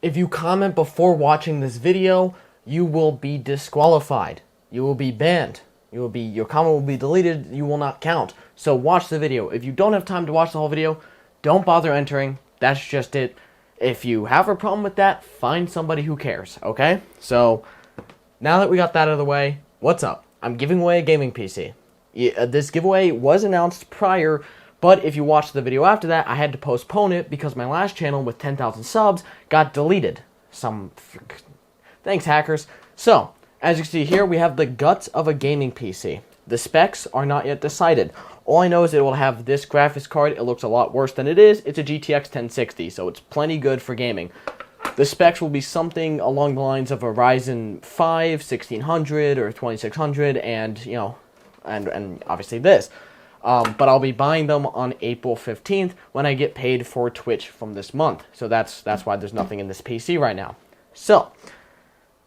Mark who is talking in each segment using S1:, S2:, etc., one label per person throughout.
S1: if you comment before watching this video, you will be disqualified. You will be banned. Your comment will be deleted. You will not count. So watch the video. If you don't have time to watch the whole video, don't bother entering. That's just it. If you have a problem with that, find somebody who cares, okay? So, now that we got that out of the way, what's up? I'm giving away a gaming PC. This giveaway was announced prior, but if you watched the video after that, I had to postpone it because my last channel with 10,000 subs got deleted. Thanks, hackers. So, as you can see here, we have the guts of a gaming PC. The specs are not yet decided. All I know is it will have this graphics card. It looks a lot worse than it is. It's a GTX 1060, so it's plenty good for gaming. The specs will be something along the lines of a Ryzen 5 1600 or 2600, and and obviously this. But I'll be buying them on April 15th when I get paid for Twitch from this month. So that's why there's nothing in this PC right now. So,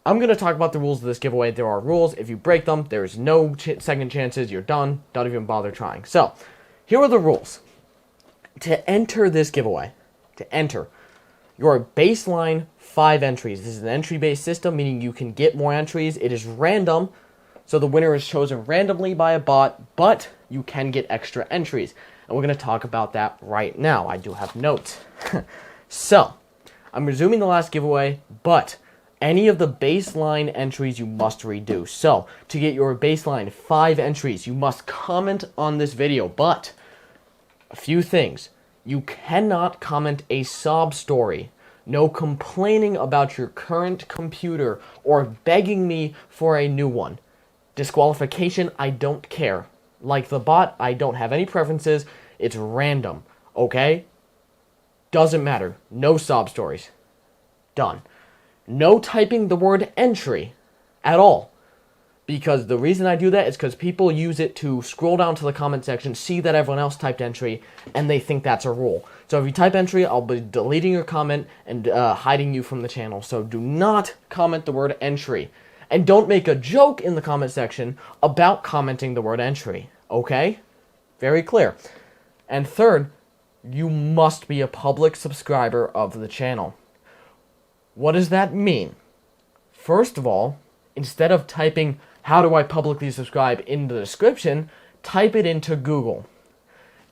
S1: I'm going to talk about the rules of this giveaway. There are rules. If you break them, there's no second chances. You're done. Don't even bother trying. So, here are the rules. To enter this giveaway, your baseline 5 entries. This is an entry-based system, meaning you can get more entries. It is random, so the winner is chosen randomly by a bot, but you can get extra entries. And we're going to talk about that right now. I do have notes. So, I'm resuming the last giveaway, but any of the baseline entries you must redo. So, to get your baseline 5 entries, you must comment on this video. But, a few things. You cannot comment a sob story. No complaining about your current computer or begging me for a new one. Disqualification, I don't care. Like the bot, I don't have any preferences. It's random, okay? Doesn't matter. No sob stories. Done. No typing the word entry at all. Because the reason I do that is because people use it to scroll down to the comment section, see that everyone else typed entry, and they think that's a rule. So if you type entry, I'll be deleting your comment and hiding you from the channel. So do not comment the word entry. And don't make a joke in the comment section about commenting the word entry. Okay? Very clear. And third, you must be a public subscriber of the channel. What does that mean? First of all, instead of typing, "How do I publicly subscribe?" in the description, type it into Google.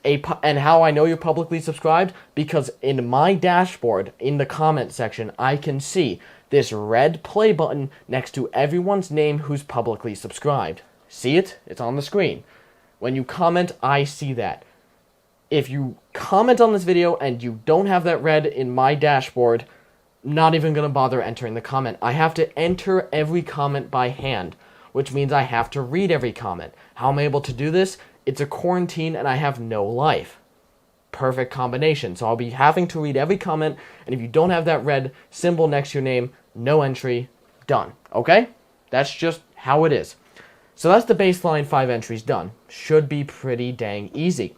S1: And how I know you're publicly subscribed? Because in my dashboard, in the comment section, I can see this red play button next to everyone's name who's publicly subscribed. See it? It's on the screen. When you comment, I see that. If you comment on this video and you don't have that red in my dashboard, not even going to bother entering the comment. I have to enter every comment by hand, which means I have to read every comment. How am I able to do this? It's a quarantine and I have no life. Perfect combination. So I'll be having to read every comment, and if you don't have that red symbol next to your name, no entry, done. Okay? That's just how it is. So that's the baseline 5 entries done. Should be pretty dang easy.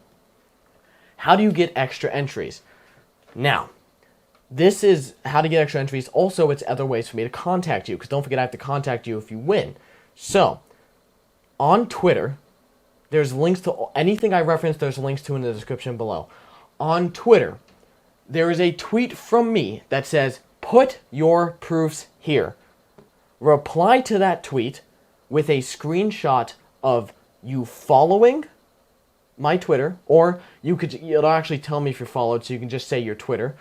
S1: How do you get extra entries? Now, this is how to get extra entries. Also, it's other ways for me to contact you, because don't forget I have to contact you if you win. So, on Twitter, there's links to anything I reference, there's links to in the description below. On Twitter, there is a tweet from me that says, "Put your proofs here." Reply to that tweet with a screenshot of you following my Twitter, or it'll actually tell me if you're followed, so you can just say your Twitter.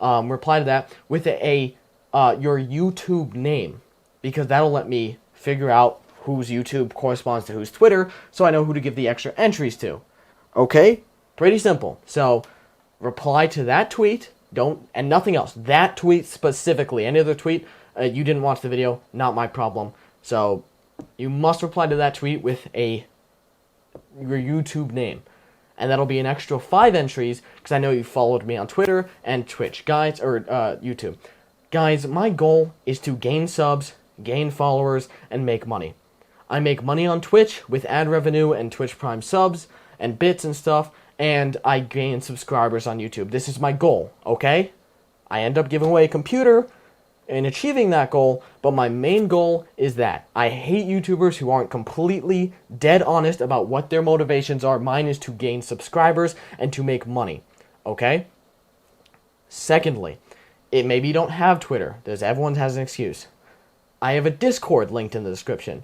S1: Reply to that with your YouTube name, because that'll let me figure out whose YouTube corresponds to whose Twitter, so I know who to give the extra entries to. Okay? Pretty simple. So, reply to that tweet, and nothing else. That tweet specifically. Any other tweet, you didn't watch the video, not my problem. So, you must reply to that tweet with your YouTube name. And that'll be an extra 5 entries, because I know you followed me on Twitter and Twitch. Guys, or YouTube. Guys, my goal is to gain subs, gain followers, and make money. I make money on Twitch with ad revenue and Twitch Prime subs and bits and stuff, and I gain subscribers on YouTube. This is my goal, okay? I end up giving away a computer in achieving that goal, but my main goal is that. I hate YouTubers who aren't completely dead honest about what their motivations are. Mine is to gain subscribers and to make money, okay? Secondly, maybe you don't have Twitter. Everyone has an excuse. I have a Discord linked in the description.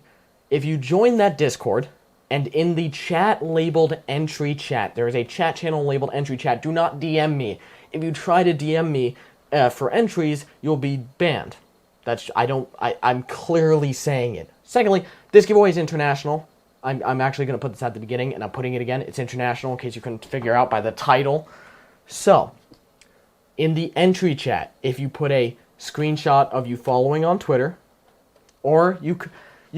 S1: If you join that Discord, and in the chat labeled entry chat, there is a chat channel labeled entry chat. Do not DM me. If you try to DM me for entries, you'll be banned. I'm clearly saying it. Secondly, this giveaway is international. I'm actually going to put this at the beginning, and I'm putting it again. It's international, in case you couldn't figure out by the title. So, in the entry chat, if you put a screenshot of you following on Twitter, or you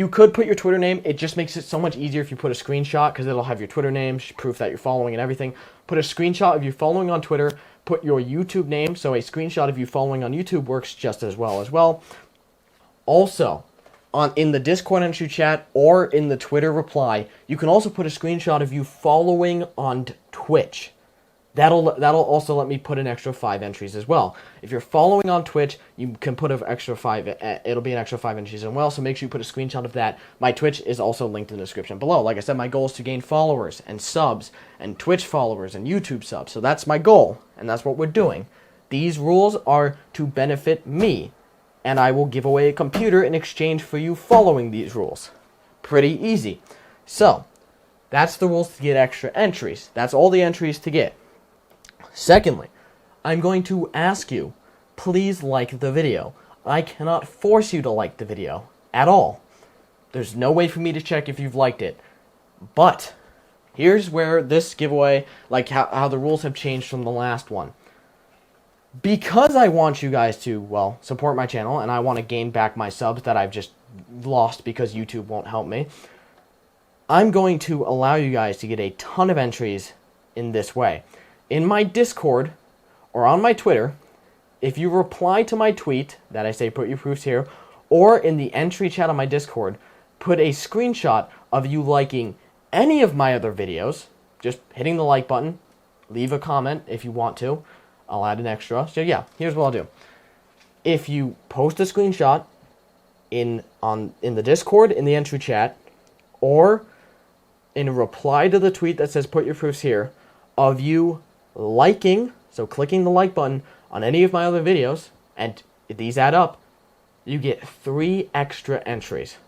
S1: could put your Twitter name. It just makes it so much easier if you put a screenshot, because it'll have your Twitter name, proof that you're following and everything. Put a screenshot of you following on Twitter. Put your YouTube name, so a screenshot of you following on YouTube works just as well. Also, in the Discord entry chat or in the Twitter reply, you can also put a screenshot of you following on Twitch. That'll also let me put an extra 5 entries as well. If you're following on Twitch, you can put an extra 5. It'll be an extra 5 entries as well. So make sure you put a screenshot of that. My Twitch is also linked in the description below. Like I said, my goal is to gain followers and subs and Twitch followers and YouTube subs. So that's my goal, and that's what we're doing. These rules are to benefit me, and I will give away a computer in exchange for you following these rules. Pretty easy. So that's the rules to get extra entries. That's all the entries to get. Secondly, I'm going to ask you, please like the video. I cannot force you to like the video at all. There's no way for me to check if you've liked it. But here's where this giveaway, like how the rules have changed from the last one. Because I want you guys to, well, support my channel, and I want to gain back my subs that I've just lost because YouTube won't help me, I'm going to allow you guys to get a ton of entries in this way. In my Discord, or on my Twitter, if you reply to my tweet that I say put your proofs here, or in the entry chat on my Discord, put a screenshot of you liking any of my other videos, just hitting the like button, leave a comment if you want to, I'll add an extra. So yeah, here's what I'll do. If you post a screenshot in the Discord, in the entry chat, or in a reply to the tweet that says put your proofs here, of you liking, so clicking the like button on any of my other videos, and if these add up, you get 3 extra entries.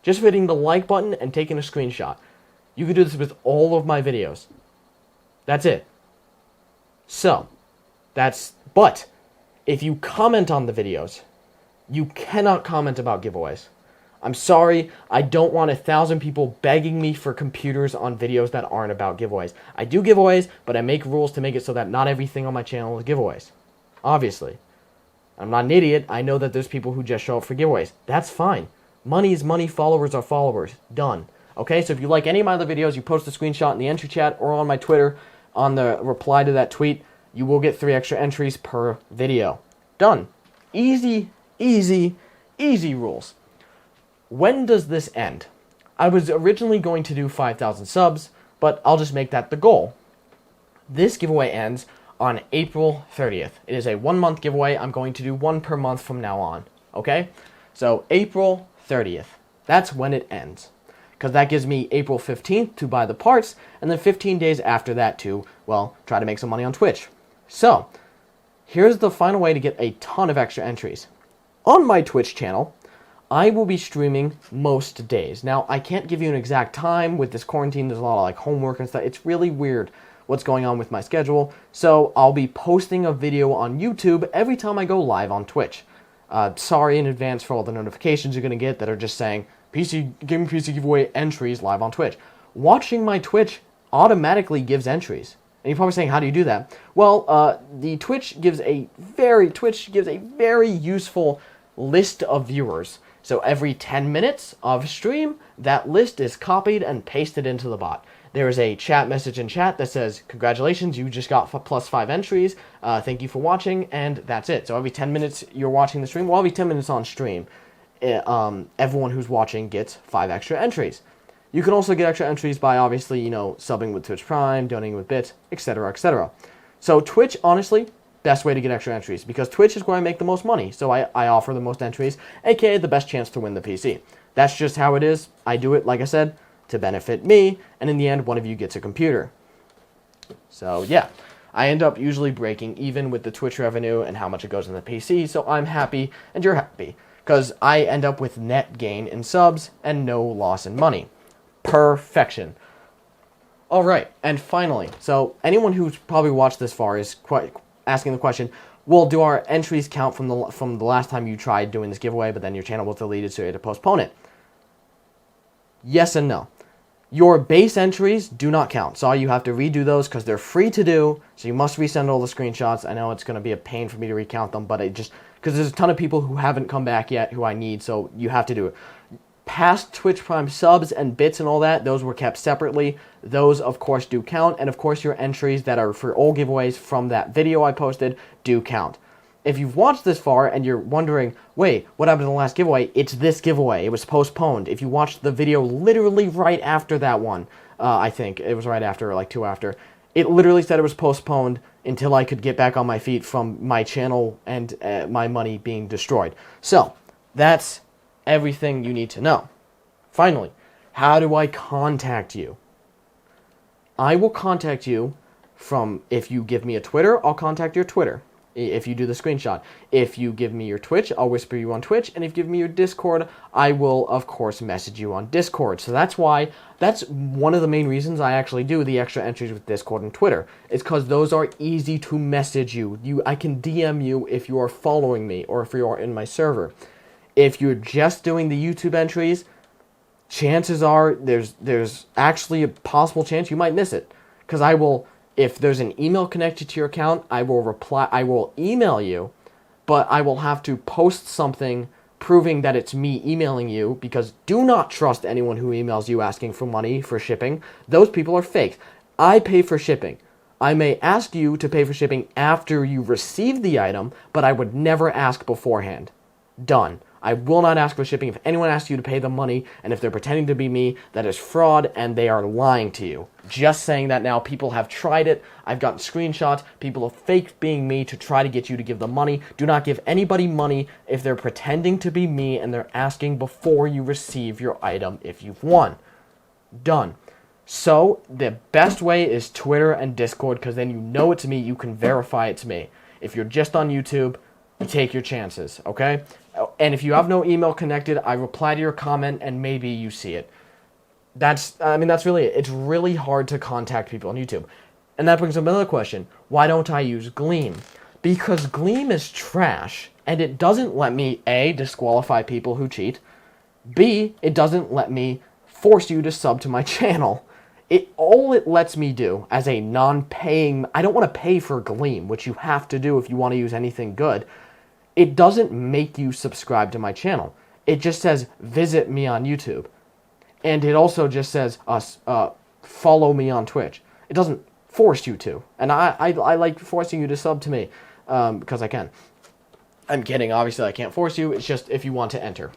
S1: Just for hitting the like button and taking a screenshot. You can do this with all of my videos. That's it. So, but if you comment on the videos, you cannot comment about giveaways. I'm sorry, I don't want 1,000 people begging me for computers on videos that aren't about giveaways. I do giveaways, but I make rules to make it so that not everything on my channel is giveaways. Obviously. I'm not an idiot. I know that there's people who just show up for giveaways. That's fine. Money is money, followers are followers. Done. Okay, so if you like any of my other videos, you post a screenshot in the entry chat or on my Twitter, on the reply to that tweet, you will get 3 extra entries per video. Done. Easy, easy, easy rules. When does this end? I was originally going to do 5,000 subs, but I'll just make that the goal. This giveaway ends on April 30th. It is a 1-month giveaway. I'm going to do 1 per month from now on. Okay? So April 30th. That's when it ends. Because that gives me April 15th to buy the parts, and then 15 days after that to, well, try to make some money on Twitch. So, here's the final way to get a ton of extra entries. On my Twitch channel, I will be streaming most days. Now, I can't give you an exact time. With this quarantine, there's a lot of like homework and stuff. It's really weird what's going on with my schedule. So I'll be posting a video on YouTube every time I go live on Twitch. Sorry in advance for all the notifications you're going to get that are just saying, Gaming PC giveaway entries live on Twitch. Watching my Twitch automatically gives entries. And you're probably saying, how do you do that? Well, the Twitch gives a very useful list of viewers. So every 10 minutes of stream, that list is copied and pasted into the bot. There is a chat message in chat that says, congratulations, you just got plus 5 entries. Thank you for watching, and that's it. So every 10 minutes you're watching the stream, well, every 10 minutes on stream, everyone who's watching gets 5 extra entries. You can also get extra entries by, obviously, subbing with Twitch Prime, donating with bits, etc., etc. So Twitch, honestly, best way to get extra entries, because Twitch is where I make the most money, so I offer the most entries, aka the best chance to win the PC. That's just how it is. I do it, like I said, to benefit me, and in the end, one of you gets a computer. So, yeah. I end up usually breaking even with the Twitch revenue and how much it goes in the PC, so I'm happy and you're happy, because I end up with net gain in subs and no loss in money. Perfection. Alright, and finally, so anyone who's probably watched this far is quite asking the question, well, do our entries count from the last time you tried doing this giveaway, but then your channel was deleted, so you had to postpone it? Yes and no. Your base entries do not count. Sorry, you have to redo those because they're free to do, so you must resend all the screenshots. I know it's going to be a pain for me to recount them, but because there's a ton of people who haven't come back yet who I need, so you have to do it. Past Twitch Prime subs and bits and all that, those were kept separately. Those, of course, do count. And, of course, your entries that are for all giveaways from that video I posted do count. If you've watched this far and you're wondering, wait, what happened to the last giveaway? It's this giveaway. It was postponed. If you watched the video literally right after that one, I think, it was right after, or like 2 after, it literally said it was postponed until I could get back on my feet from my channel and my money being destroyed. So, that's everything you need to know. Finally, how do I contact you? I will contact you from, if you give me a Twitter, I'll contact your Twitter. If you do the screenshot. If you give me your Twitch, I'll whisper you on Twitch. And if you give me your Discord, I will, of course, message you on Discord. So that's one of the main reasons I actually do the extra entries with Discord and Twitter. It's because those are easy to message you. I can DM you if you are following me or if you are in my server. If you're just doing the YouTube entries, chances are there's actually a possible chance you might miss it. Because I will, if there's an email connected to your account, I will email you, but I will have to post something proving that it's me emailing you, because do not trust anyone who emails you asking for money for shipping. Those people are fake. I pay for shipping. I may ask you to pay for shipping after you receive the item, but I would never ask beforehand. Done. I will not ask for shipping. If anyone asks you to pay them money, and if they're pretending to be me, that is fraud, and they are lying to you. Just saying that now. People have tried it. I've gotten screenshots. People have faked being me to try to get you to give them money. Do not give anybody money if they're pretending to be me, and they're asking before you receive your item if you've won. Done. So, the best way is Twitter and Discord, because then you know it's me. You can verify it's me. If you're just on YouTube, you take your chances, okay? And if you have no email connected, I reply to your comment and maybe you see it. That's really it. It's really hard to contact people on YouTube. And that brings up another question. Why don't I use Gleam? Because Gleam is trash, and it doesn't let me, A, disqualify people who cheat. B, it doesn't let me force you to sub to my channel. All it lets me do as a non-paying, I don't want to pay for Gleam, which you have to do if you want to use anything good. It doesn't make you subscribe to my channel. It just says, visit me on YouTube. And it also just says, follow me on Twitch. It doesn't force you to. And I like forcing you to sub to me, because I can. I'm kidding, obviously I can't force you. It's just if you want to enter.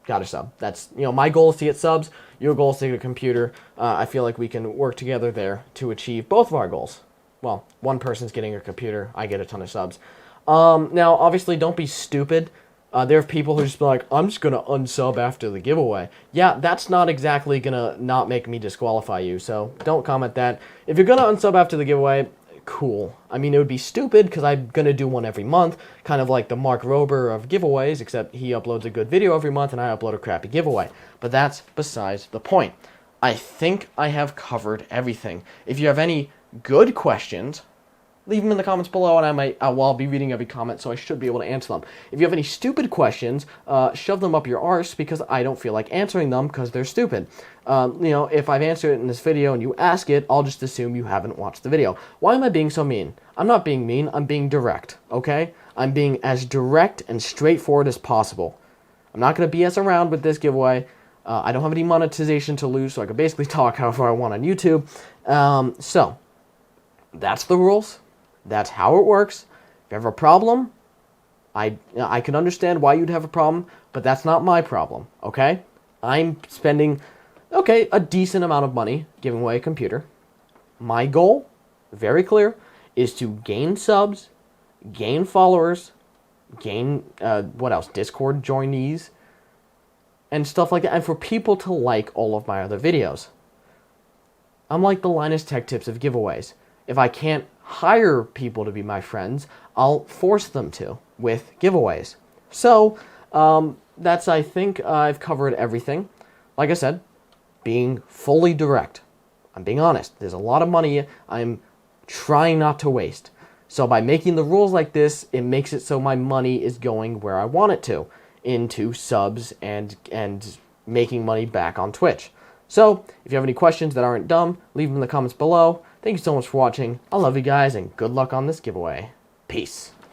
S1: Gotta sub. That's, my goal is to get subs. Your goal is to get a computer. I feel like we can work together there to achieve both of our goals. Well, one person's getting a computer. I get a ton of subs. Now, obviously, don't be stupid. There are people who just be like, I'm just going to unsub after the giveaway. Yeah, that's not exactly going to not make me disqualify you, so don't comment that. If you're going to unsub after the giveaway, cool. I mean, it would be stupid because I'm going to do one every month, kind of like the Mark Rober of giveaways, except he uploads a good video every month and I upload a crappy giveaway. But that's besides the point. I think I have covered everything. If you have any good questions, leave them in the comments below, and I'll be reading every comment, so I should be able to answer them. If you have any stupid questions, shove them up your arse, because I don't feel like answering them, because they're stupid. If I've answered it in this video and you ask it, I'll just assume you haven't watched the video. Why am I being so mean? I'm not being mean, I'm being direct, okay? I'm being as direct and straightforward as possible. I'm not going to BS around with this giveaway. I don't have any monetization to lose, so I can basically talk however I want on YouTube. So, that's the rules. That's how it works. If you have a problem, I can understand why you'd have a problem, but that's not my problem, okay? I'm spending, a decent amount of money giving away a computer. My goal, very clear, is to gain subs, gain followers, gain, Discord joinees, and stuff like that, and for people to like all of my other videos. I'm like the Linus Tech Tips of giveaways. If I can't hire people to be my friends, I'll force them to with giveaways. So, I think I've covered everything. Like I said, being fully direct. I'm being honest. There's a lot of money I'm trying not to waste. So by making the rules like this, it makes it so my money is going where I want it to, into subs and making money back on Twitch. So, if you have any questions that aren't dumb, leave them in the comments below. Thank you so much for watching. I love you guys, and good luck on this giveaway. Peace.